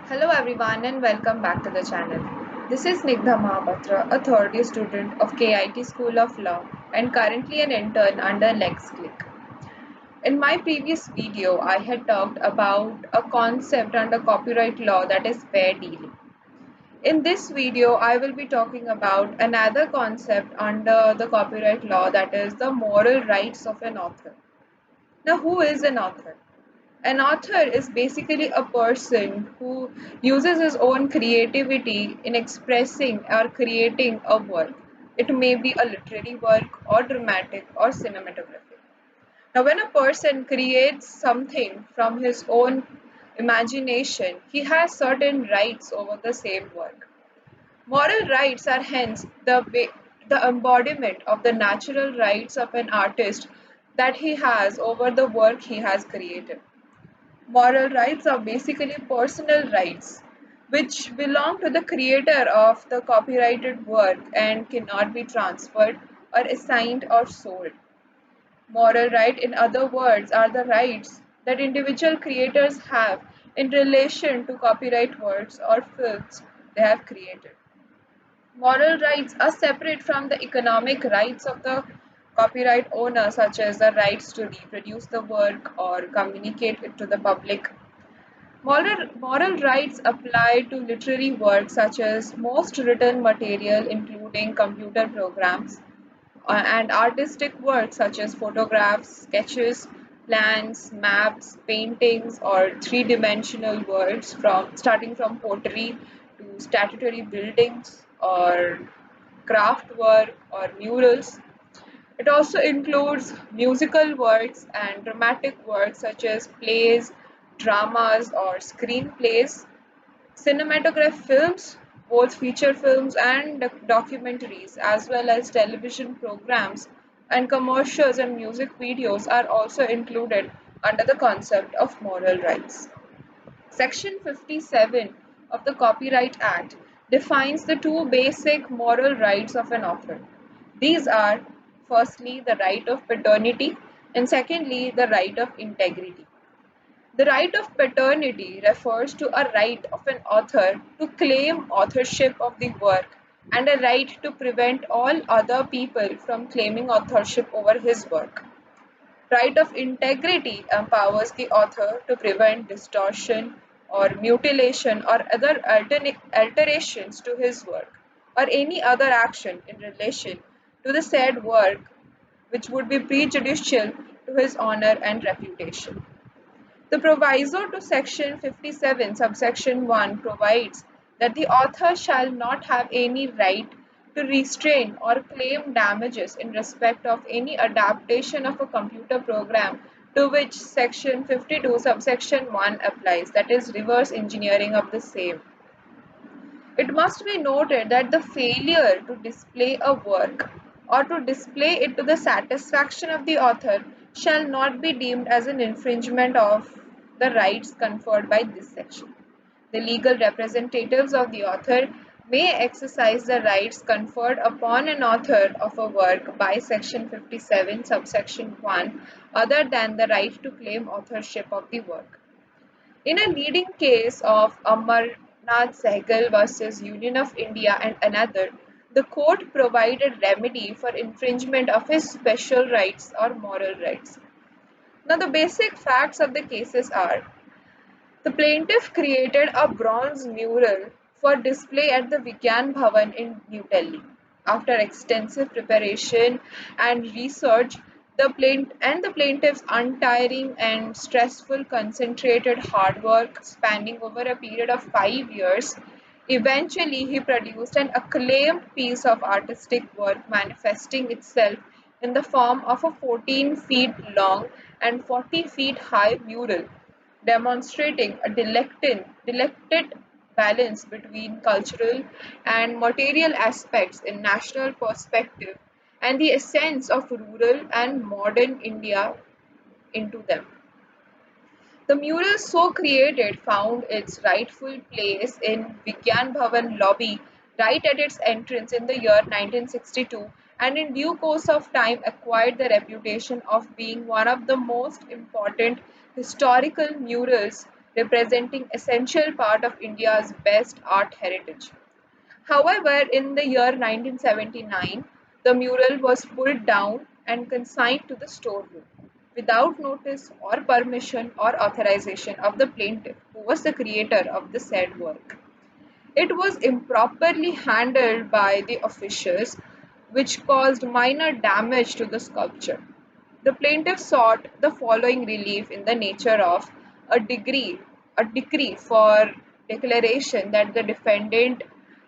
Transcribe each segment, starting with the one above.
Hello everyone and welcome back to the channel. This is Nigdha Mahapatra, a third year student of KIT School of Law and currently an intern under LexClick. In my previous video, I had talked about a concept under copyright law that is fair dealing. In this video, I will be talking about another concept under the copyright law that is the moral rights of an author. Now, who is an author? An author is basically a person who uses his own creativity in expressing or creating a work. It may be a literary work or dramatic or cinematographic. Now, when a person creates something from his own imagination, he has certain rights over the same work. Moral rights are hence the embodiment of the natural rights of an artist that he has over the work he has created. Moral rights are basically personal rights which belong to the creator of the copyrighted work and cannot be transferred or assigned or sold. Moral right, in other words, are the rights that individual creators have in relation to copyright works or films they have created. Moral rights are separate from the economic rights of the copyright owner, such as the rights to reproduce the work or communicate it to the public. Moral rights apply to literary works such as most written material, including computer programs, and artistic works such as photographs, sketches, plans, maps, paintings, or three-dimensional works from starting from pottery to statutory buildings or craft work or murals. It also includes musical works and dramatic works such as plays, dramas, or screenplays, cinematograph films, both feature films and documentaries, as well as television programs, and commercials and music videos are also included under the concept of moral rights. Section 57 of the Copyright Act defines the two basic moral rights of an author. These are, firstly, the right of paternity, and secondly, the right of integrity. The right of paternity refers to a right of an author to claim authorship of the work and a right to prevent all other people from claiming authorship over his work. Right of integrity empowers the author to prevent distortion or mutilation or other alterations to his work or any other action in relation to the said work which would be prejudicial to his honor and reputation. The proviso to section 57 subsection 1 provides that the author shall not have any right to restrain or claim damages in respect of any adaptation of a computer program to which section 52 subsection 1 applies, that is reverse engineering of the same. It must be noted that the failure to display a work or to display it to the satisfaction of the author shall not be deemed as an infringement of the rights conferred by this section. The legal representatives of the author may exercise the rights conferred upon an author of a work by section 57 subsection 1 other than the right to claim authorship of the work. In a leading case of Amarnath Sehgal versus Union of India and another, the court provided remedy for infringement of his special rights or moral rights. Now, the basic facts of the cases are the plaintiff created a bronze mural for display at the Vigyan Bhavan in New Delhi. After extensive preparation and research, the plaintiff's untiring and stressful concentrated hard work spanning over a period of 5 years, eventually he produced an acclaimed piece of artistic work manifesting itself in the form of a 14 feet long and 40 feet high mural demonstrating a delicate balance between cultural and material aspects in national perspective and the essence of rural and modern India into them. The mural so created found its rightful place in Vigyan Bhavan lobby right at its entrance in the year 1962 and in due course of time acquired the reputation of being one of the most important historical murals representing essential part of India's best art heritage. However, in the year 1979, the mural was pulled down and consigned to the storeroom without notice or permission or authorization of the plaintiff, who was the creator of the said work. It was improperly handled by the officials, which caused minor damage to the sculpture. The plaintiff sought the following relief in the nature of a degree, a decree for declaration that the defendant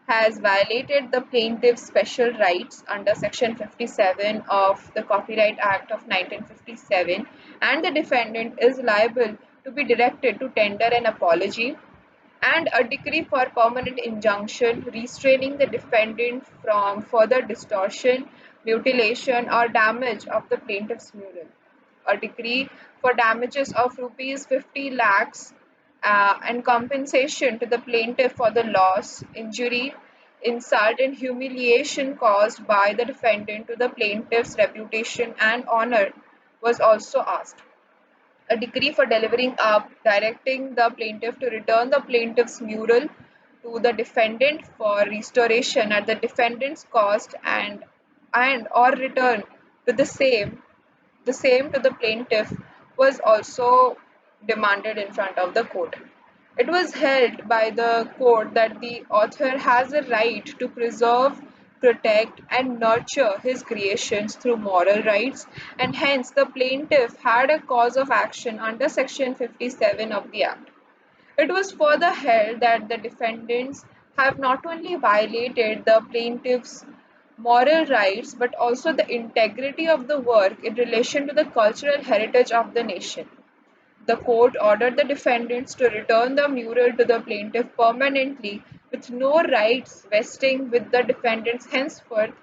has violated the plaintiff's special rights under Section 57 of the Copyright Act of 1957, and the defendant is liable to be directed to tender an apology, and a decree for permanent injunction restraining the defendant from further distortion, mutilation, or damage of the plaintiff's mural. A decree for damages of rupees 50 lakhs and compensation to the plaintiff for the loss, injury, insult, and humiliation caused by the defendant to the plaintiff's reputation and honor was also asked. A decree for delivering up, directing the plaintiff to return the plaintiff's mural to the defendant for restoration at the defendant's cost, and or return to the same to the plaintiff was also demanded in front of the court. It was held by the court that the author has a right to preserve, protect, and nurture his creations through moral rights, and hence the plaintiff had a cause of action under Section 57 of the Act. It was further held that the defendants have not only violated the plaintiff's moral rights but also the integrity of the work in relation to the cultural heritage of the nation. The court ordered the defendants to return the mural to the plaintiff permanently with no rights vesting with the defendants henceforth,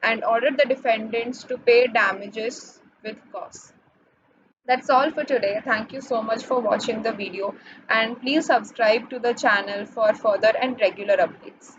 and ordered the defendants to pay damages with costs. That's all for today. Thank you so much for watching the video, and please subscribe to the channel for further and regular updates.